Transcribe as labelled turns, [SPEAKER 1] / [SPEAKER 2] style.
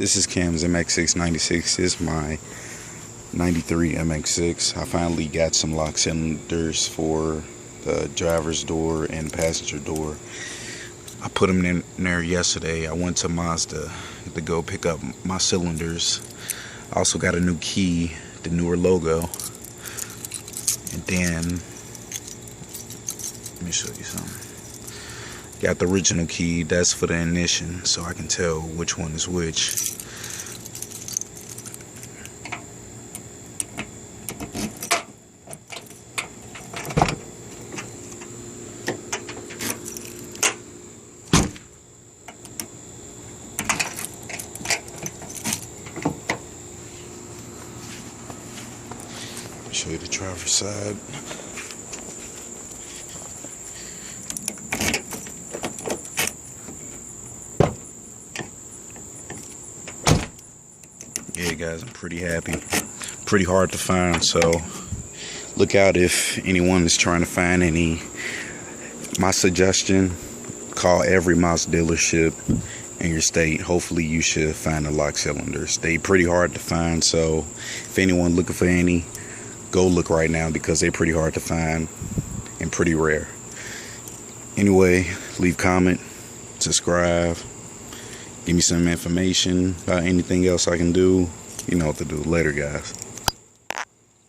[SPEAKER 1] This is Cam's mx6 96. This is my 93 mx6. I finally got some lock cylinders for the driver's door and passenger door. I put them in there yesterday. I went to Mazda to go pick up my cylinders. I also got a new key, the newer logo. And then, let me show you something. Got the original key, that's for the ignition, so I can tell which one is which. Show you the driver's side. Yeah, guys, I'm pretty happy. Pretty hard to find, so look out if anyone is trying to find any. My suggestion, call every Mazda dealership in your state. Hopefully you should find the lock cylinders. They pretty hard to find, so if anyone looking for any, go look right now because they're pretty hard to find and pretty rare. Anyway, leave comment, subscribe, give me some information about anything else I can do. You know what to do. Later, guys.